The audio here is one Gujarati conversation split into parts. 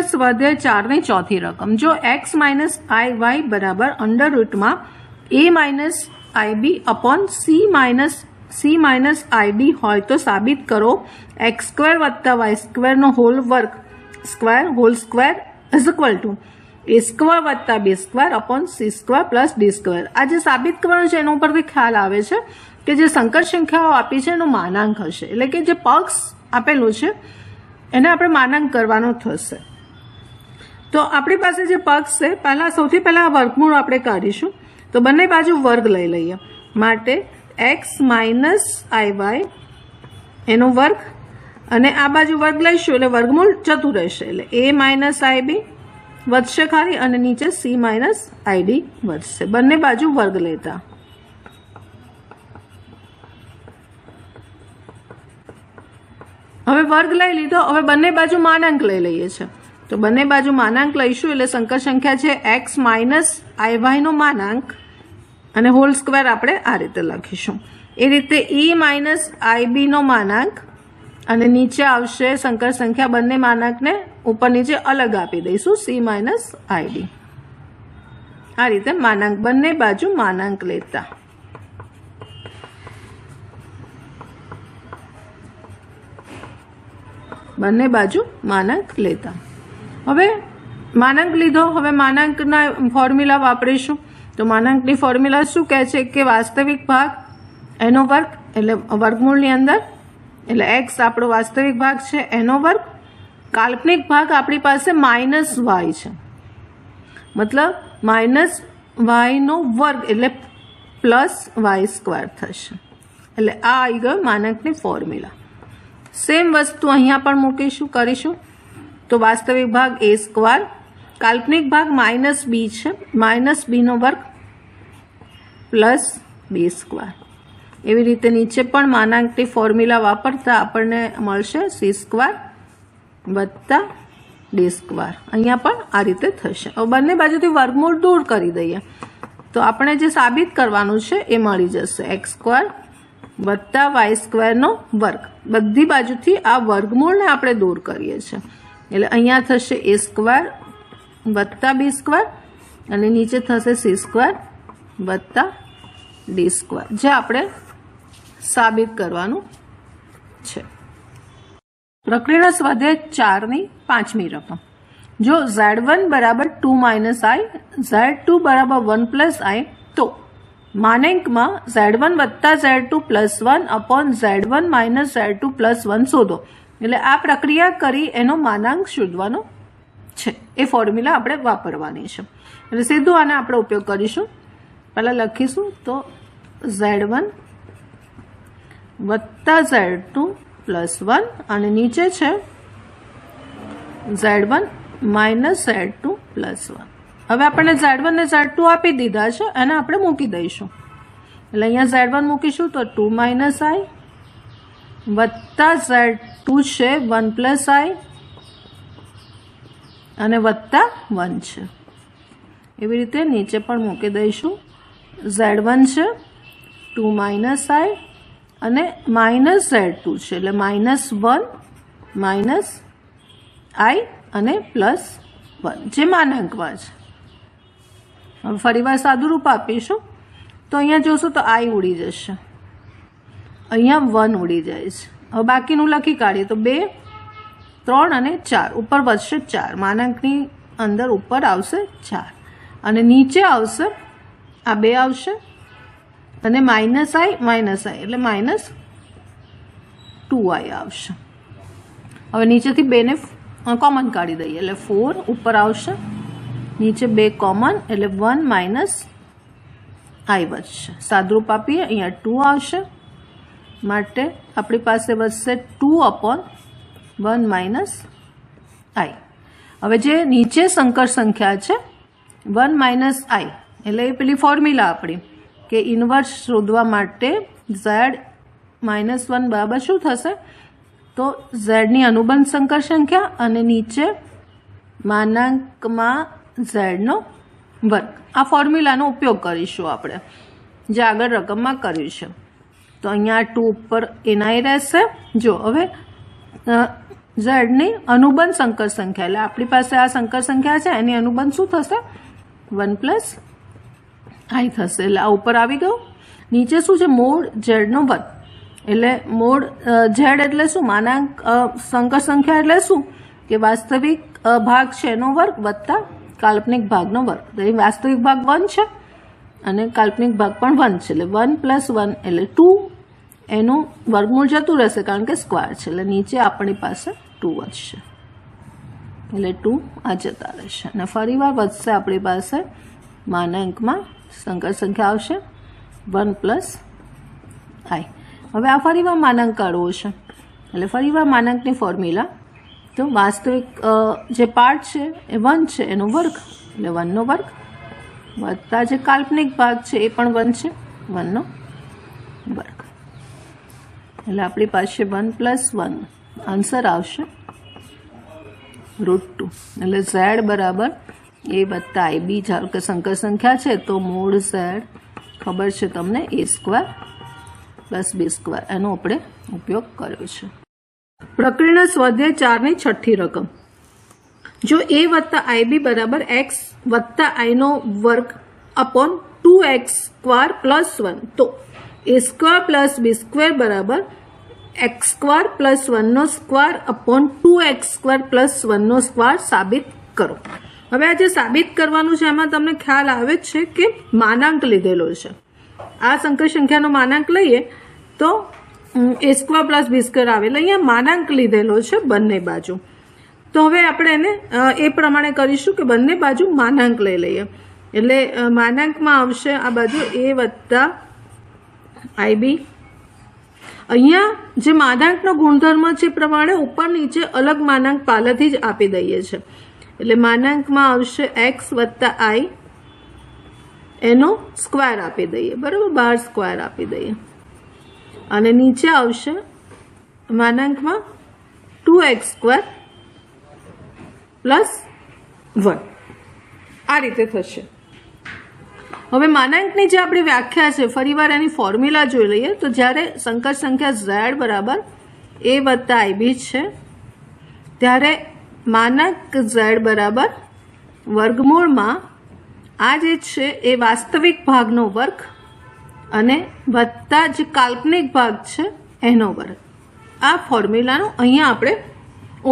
પ્રક્રિયાના સ્વાધ્યાય 4 ની ચોથી રકમ જો x માઇનસ આઈ વાય બરાબર અંડર રૂટમાં a minus IB upon c minus ID હોય તો સાબિત કરો x સ્ક્વેર વત્તા વાય સ્ક્વેરનો હોલ વર્ગ whole square is equal to a square વત્તા b square upon c square plus d square. આ જે સાબિત કરવાનું છે એના ઉપરથી ખ્યાલ આવે છે કે જે સંકર સંખ્યાઓ આપી છે એનો માનાંક હશે, એટલે કે જે પક્ષ આપેલું છે એને આપણે માનાંક કરવાનો થશે। તો આપણી પાસે જે પક્ષ છે સૌથી પહેલા વર્ગમૂળ આપણે કાઢીશું, તો બંને બાજુ વર્ગ લઈ લઈએ માટે x માઇનસ આઈ વાય એનો વર્ગ અને આ બાજુ વર્ગ લઈશું એટલે વર્ગમૂળ જતું રહેશે, એટલે a માઇનસ આઈબી વધશે ખાલી અને નીચે c માઇનસ આઈડી વધશે, બંને બાજુ વર્ગ લેતા। હવે વર્ગ લઈ લીધો, હવે બંને બાજુ માનાંક લઈ લઈએ છીએ, તો બંને બાજુ માનાંક લઈશું એટલે સંકર સંખ્યા છે x માઇનસ આઈ વાય નો માનાંક અને હોલ સ્ક્વેર આપણે આ રીતે લખીશું। એ રીતે e માઇનસ આઈબી નો માનાંક અને નીચે આવશે સંકર સંખ્યા, બંને માનાંકને ઉપર નીચે અલગ આપી દઈશું c માઇનસ આઈડી। આ રીતે માનાંક બંને બાજુ માનાંક લેતા બંને બાજુ માનાંક લેતા। હવે માનાંક લીધો, હવે માનાંકના ફોર્મ્યુલા વાપરીશું, તો માનાંકની ફોર્મ્યુલા શું કહે છે કે વાસ્તવિક ભાગ એનો વર્ગ એટલે વર્ગમૂળની અંદર એટલે x આપણો વાસ્તવિક ભાગ છે એનો વર્ગ, કાલ્પનિક ભાગ આપણી પાસે માઇનસ વાય છે, મતલબ માઇનસ વાયનો વર્ગ એટલે પ્લસ વાય સ્ક્વેર થશે, એટલે આ આવી ગયો માનાંકની ફોર્મ્યુલા। સેમ વસ્તુ અહીંયા પણ મૂકીશું કરીશું, તો વાસ્તવિક ભાગ a સ્ક્વેર, કાલ્પનિક ભાગ માઇનસ બી છે, માઇનસ બીનો વર્ગ પ્લસ b સ્ક્વેર। એવી રીતે નીચે પણ માનાંકની ફોર્મ્યુલા વાપરતા આપણને મળશે c સ્ક્વેર વત્તા d સ્ક્વેર, અહીંયા પણ આ રીતે થશે। હવે બંને બાજુથી વર્ગમૂળ દૂર કરી દઈએ તો આપણે જે સાબિત કરવાનું છે એ મળી જશે x સ્ક્વેર વત્તા વાય સ્ક્વેરનો વર્ગ, બધી બાજુથી આ વર્ગમૂળને આપણે દૂર કરીએ છીએ એટલે અહીંયા થશે a સ્ક્વેર વત્તા b સ્ક્વેર અને નીચે થશે c સ્ક્વેર વત્તા d સ્ક્વેર, જે આપણે સાબિત કરવાનું છે। પ્રક્રિયાના સ્વાધ્યાય 4 ની 5મી રકમ જો z1 બરાબર 2 માઇનસ આઈ, z2 બરાબર 1 પ્લસ આઈ, તો માનાંકમાં z1 વત્તા z2 plus 1 upon z1 minus z2 plus 1 શોધો। એટલે આ પ્રક્રિયા કરી એનો માનાંક શોધવાનો છે, એ ફોર્મ્યુલા આપણે વાપરવાની છે, એટલે સીધું આને આપણે ઉપયોગ કરીશું। પહેલાં લખીશું તો z1 વત્તા z2 પ્લસ 1 અને નીચે છે z1 માઇનસ z2 પ્લસ 1। હવે આપણને z1 ને z2 આપી દીધા છે અને આપણે મૂકી દઈશું, એટલે અહીંયા z1 મૂકીશું તો 2 માઇનસ આઈ વત્તા z2 છે 1 પ્લસ આઈ અને વત્તા 1 છે, એવી રીતે નીચે પણ મૂકી દઈશું, z1 છે 2 માઇનસ આઈ અને માઇનસ z2 છે એટલે માઇનસ 1 માઇનસ આઈ અને પ્લસ 1 જે માનાંકમાં છે। હવે ફરીવાર સાદું રૂપ આપીશું તો અહીંયા જોશું તો આઈ ઉડી જશે, અહીંયા 1 ઉડી જાય છે। હવે બાકીનું લખી કાઢીએ તો 2 3 અને 4 ઉપર વધશે 4, માનાંકની અંદર ઉપર આવશે 4 અને નીચે આવશે આ 2 આવશે અને માઇનસ આઈ એટલે માઇનસ 2i આવશે। હવે નીચેથી 2 ને કોમન કાઢી દઈએ એટલે 4 ઉપર આવશે, નીચે 2 કોમન એટલે 1 માઇનસ આઈ વધશે, સાદુરૂપ આપીએ અહીંયા 2 આવશે માટે આપણી પાસે વધશે 2 અપોન 1 માઇનસ આઈ। હવે જે નીચે સંકર સંખ્યા છે 1 માઇનસ આઈ એટલે એ પેલી ફોર્મ્યુલા આપણી કે ઇન્વર્સ શોધવા માટે z માઇનસ 1 બરાબર શું થશે તો ઝેડની અનુબંધ સંકર સંખ્યા અને નીચે માનાંકમાં ઝેડનો વર્ગ, આ ફોર્મ્યુલાનો ઉપયોગ કરીશું આપણે જે આગળ રકમમાં કર્યું છે। તો અહીંયા 2 ઉપર એનાઈ રહેશે। જો હવે ઝેડની અનુબંધ સંકર સંખ્યા, એટલે આપણી પાસે આ સંકર સંખ્યા છે એની અનુબંધ શું થશે? 1 + i થશે. એટલે આ ઉપર આવી ગયું. નીચે શું છે? મોડ ઝેડનો વર્ગ. એટલે મોડ ઝેડ એટલે શું? માનાંક સંકર સંખ્યા એટલે શું? કે વાસ્તવિક ભાગ છે એનો વર્ગ વત્તા કાલ્પનિક ભાગનો વર્ગ. તો એ વાસ્તવિક ભાગ 1 છે અને કાલ્પનિક ભાગ પણ 1 છે. એટલે 1 + 1 એટલે 2. એનું વર્ગમૂળ જતું રહેશે કારણ કે સ્ક્વેર છે. એટલે નીચે આપણી પાસે 2 વધશે. એટલે 2 આ જતા રહેશે અને ફરીવાર વધશે આપણી પાસે માનાંકમાં સંકર સંખ્યા આવશે 1 + i. હવે આ ફરીવાર માનાંક કાઢવો છે. એટલે ફરીવાર માનાંકની ફોર્મ્યુલા, તો વાસ્તવિક જે પાર્ટ છે એ 1 છે એનો વર્ગ, એટલે 1નો વર્ગ વત્તા જે કાલ્પનિક ભાગ છે એ પણ 1 છે, 1નો વર્ગ. એટલે આપણી પાસે 1 + 1 આન્સર આવશે √2. એટલે ઝેડ બરાબર a વત્તા ib. ધારો કે સંકર સંખ્યા છે તો મોડ ઝેડ ખબર છે તમને a² + b², એનો આપણે ઉપયોગ કર્યો છે. પ્રકરણ સ્વાધ્યાય 4 ની છઠ્ઠી રકમ. જો a વત્તા ib બરાબર x વત્તા i નો વર્ગ અપોન 2x² + 1, તો a² + b² બરાબર x² + 1નો સ્ક્વેર અપોન 2x² + 1નો સ્ક્વેર સાબિત કરો. હવે આ જે સાબિત કરવાનું છે એમાં તમને ખ્યાલ આવે જ છે કે માનાંક લીધેલો છે. આ સંકર સંખ્યાનો માનાંક લઈએ તો a² + b² આવે. એટલે અહીંયા માનાંક લીધેલો છે બંને બાજુ. તો હવે આપણે એને એ પ્રમાણે કરીશું કે બંને બાજુ માનાંક લઈ લઈએ. એટલે માનાંકમાં આવશે આ બાજુ a વત્તા ib. અહીંયા જે માનાંકનો ગુણધર્મ છે પ્રમાણે ઉપર નીચે અલગ માનાંક પહેલાથી જ આપી દઈએ છીએ. એટલે માનાંકમાં આવશે x વત્તા i, એનો સ્ક્વેર આપી દઈએ, બરાબર, 12 સ્ક્વેર આપી દઈએ. અને નીચે આવશે માનાંકમાં 2x² + 1. આ રીતે થશે. હવે માનાંકની જે આપણી વ્યાખ્યા છે ફરીવાર એની ફોર્મ્યુલા જોઈ લઈએ. તો જ્યારે સંકર સંખ્યા z બરાબર a વત્તા ib છે ત્યારે માનાંક z બરાબર વર્ગમૂળમાં આ જે છે એ વાસ્તવિક ભાગનો વર્ગ અને વત્તા જે કાલ્પનિક ભાગ છે એનો વર્ગ. આ ફોર્મ્યુલાનો અહીંયા આપણે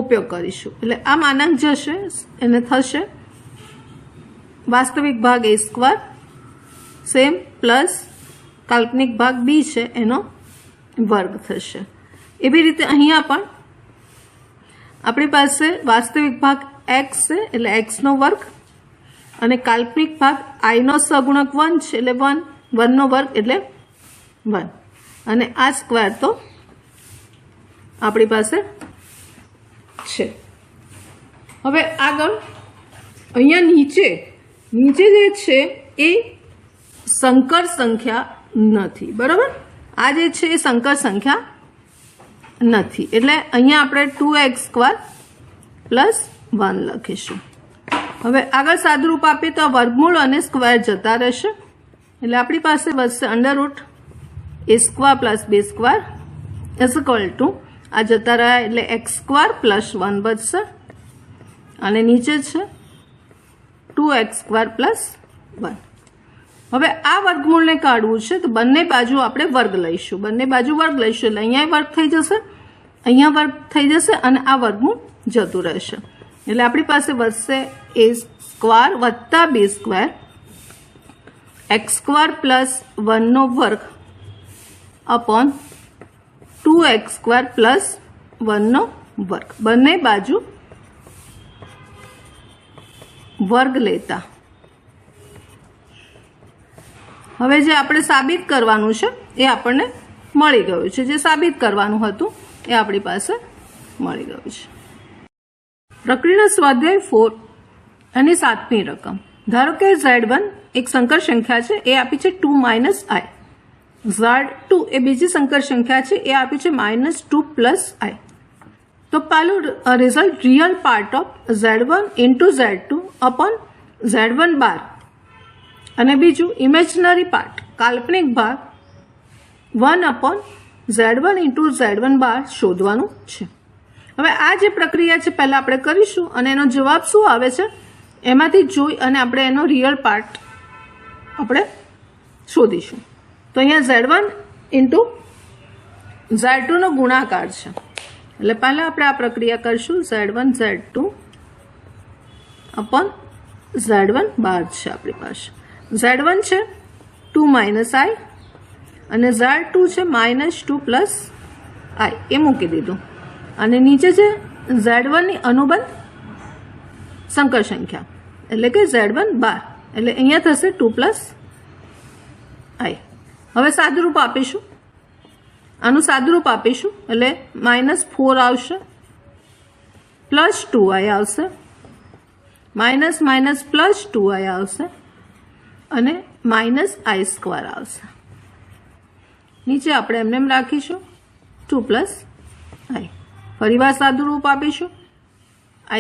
ઉપયોગ કરીશું. એટલે આ માનાંક જશે એને થશે વાસ્તવિક ભાગ a² સેમ પ્લસ કાલ્પનિક ભાગ b છે એનો વર્ગ થશે. એવી રીતે અહીંયા પણ આપણી પાસે વાસ્તવિક ભાગ x છે એટલે x નો વર્ગ અને કાલ્પનિક ભાગ i નો સહગુણક 1 છે એટલે 1નો વર્ગ એટલે 1 અને આ સ્ક્વેર તો આપણી પાસે છે. હવે આગળ અહીંયા નીચે જે છે એ સંકર સંખ્યા નથી, બરાબર. આ જે છે એ સંકર સંખ્યા નથી એટલે અહીંયા આપણે 2x² + 1 લખીશું. હવે આગળ સાદુરૂપ આપીએ તો આ વર્ગમૂળ અને સ્ક્વેર જતા રહેશે. એટલે આપણી પાસે વધશે √a² + b² = આ જતા રહ્યા એટલે x² + 1 વધશે અને નીચે છે 2x² + 1. હવે આ વર્ગમૂળને કાઢવું છે તો બંને બાજુ આપણે વર્ગ લઈશું. બંને બાજુ વર્ગ લઈશું એટલે અહીંયા વર્ગ થઈ જશે, અહીંયા વર્ગ થઈ જશે અને આ વર્ગમૂળ જતું રહેશે. એટલે આપણી પાસે વધશે a² વત્તા b² x² + 1નો વર્ગ અપોન 2x² + 1નો વર્ગ. બંને બાજુ વર્ગ લેતા હવે જે આપણે સાબિત કરવાનું છે એ આપણને મળી ગયું છે. જે સાબિત કરવાનું હતું એ આપણી પાસે મળી ગયું છે. પ્રકરણ સ્વાધ્યાય 4 અને 7મી રકમ. ધારો કે z1 એક સંકર સંખ્યા છે એ આપી છે 2 - i. z2 એ બીજી સંકર સંખ્યા છે એ આપી છે -2 + i. તો પહેલું result real part of z1 * z2 upon z1 બાર અને બીજું ઇમેજનરી પાર્ટ કાલ્પનિક ભાગ 1 અપોન z1 * z1 બાર શોધવાનું છે. હવે આ જે પ્રક્રિયા છે પહેલાં આપણે કરીશું અને એનો જવાબ શું આવે છે એમાંથી જોઈ અને આપણે એનો રિયલ પાર્ટ આપણે શોધીશું. તો અહીંયા Z1 ઇન્ટુ Z2 નો ગુણાકાર છે એટલે પહેલાં આપણે આ પ્રક્રિયા કરીશું. Z1 Z2 અપોન Z1 બાર છે આપણી પાસે. Z1 છે 2 માઇનસ I અને Z2 છે -2 પ્લસ I એ મૂકી દીધું અને નીચે છે Z1 ની અનુબંધ સંકર સંખ્યા એટલે કે Z1 બાર એટલે અહીંયા થશે 2 પ્લસ I. હવે સાદુરૂપ આપીશું, આનું સાદુરૂપ આપીશું એટલે -4 આવશે પ્લસ 2I આવશે માઇનસ માઇનસ પ્લસ 2I આવશે અને -I² આવશે. નીચે આપણે એમને રાખીશું 2 પ્લસ I. ફરીવાર સાદુરૂપ આપીશું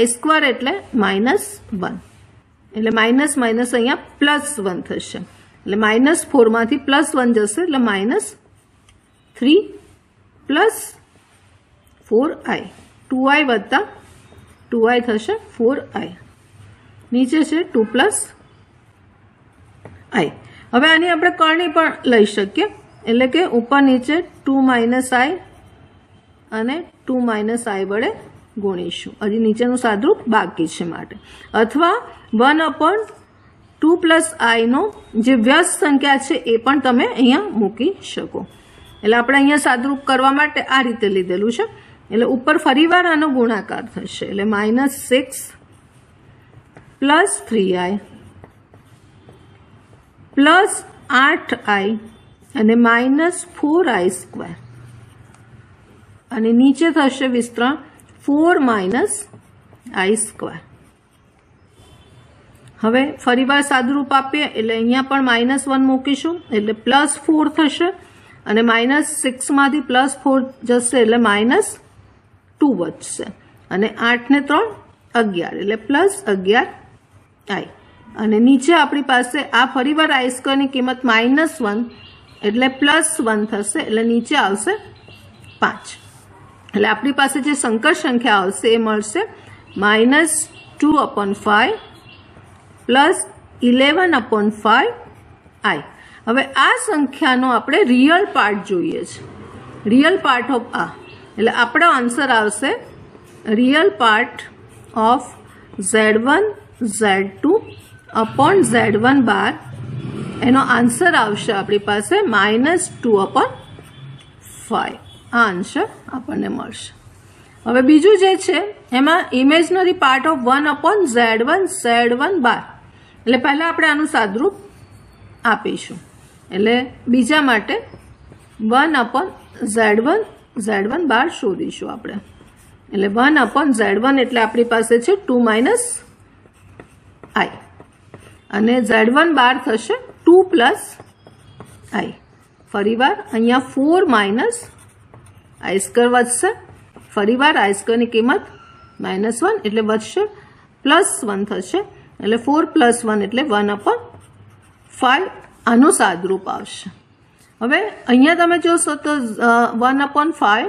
I² એટલે -1 એટલે માઇનસ માઇનસ અહીંયા +1 થશે એટલે -4 માંથી +1 જશે એટલે -3 પ્લસ 4I 2I વત્તા 2I થશે 4I. નીચે છે 2 પ્લસ I. હવે આની આપણે કરણી પણ લઈ શકીએ એટલે કે ઉપર નીચે 2 માઇનસ I અને 2 માઇનસ I વડે ગુણીશું. હજી નીચેનું સાદુરૂપ બાકી છે માટે અથવા 1/2 પ્લસ I નો જે વ્યસ્ત સંખ્યા છે એ પણ તમે અહીંયા મૂકી શકો. એટલે આપણે અહીંયા સાદુરૂપ કરવા માટે આ રીતે લીધેલું છે એટલે ઉપર ફરીવાર આનો ગુણાકાર થશે એટલે -6 પ્લસ 3I પ્લસ 8I અને -4I² અને નીચે થશે વિસ્તરણ 4 માઇનસ I². હવે ફરીવાર સાદુરૂપ આપીએ એટલે અહીંયા પણ -1 મૂકીશું એટલે +4 થશે અને -6 માંથી +4 જશે એટલે -2 વધશે અને 8 ને 3 11 એટલે +11I અને નીચે આપણી પાસે આ ફરીવાર I² ની કિંમત -1 એટલે +1 થશે એટલે નીચે આવશે 5 એટલે આપણી પાસે જે સંકર સંખ્યા આવશે એ મળશે -2/5 પ્લસ 11/5I. હવે આ સંખ્યાનો આપણે રિયલ પાર્ટ જોઈએ છે, રિયલ પાર્ટ ઓફ આ એટલે આપણો આન્સર આવશે real part of Z1 Z2 upon Z1 બાર એનો આન્સર આવશે આપણી પાસે -2/5. આ આન્સર આપણને મળશે. હવે બીજું જે છે એમાં imaginary part of 1/Z1 Z1 બાર એટલે પહેલાં આપણે આનું સાદુરૂપ આપીશું એટલે બીજા માટે 1/Z1 Z1 બાર શોધીશું આપણે એટલે 1/Z1 એટલે આપણી પાસે છે 2 માઇનસ I અને Z1 બાર થશે 2 પ્લસ I. ફરીવાર અહીંયા 4 માઇનસ I² વધશે ફરીવાર I² ની કિંમત -1 એટલે વધશે +1 થશે એટલે 4 + 1 એટલે 1/5 આનું સાદુરૂપ આવશે. હવે અહીંયા તમે જોશો તો 1/5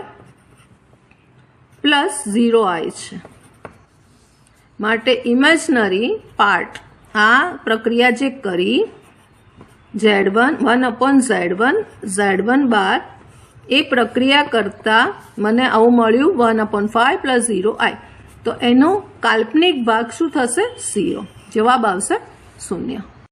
પ્લસ 0I છે માટે ઇમેજનરી પાર્ટ આ પ્રક્રિયા જે કરી Z1 1/Z1 Z1 બાર એ પ્રક્રિયા કરતા મને આવું મળ્યું 1/5 પ્લસ 0I તો એનો કાલ્પનિક ભાગ શું થશે 0. જવાબ આવશે 0.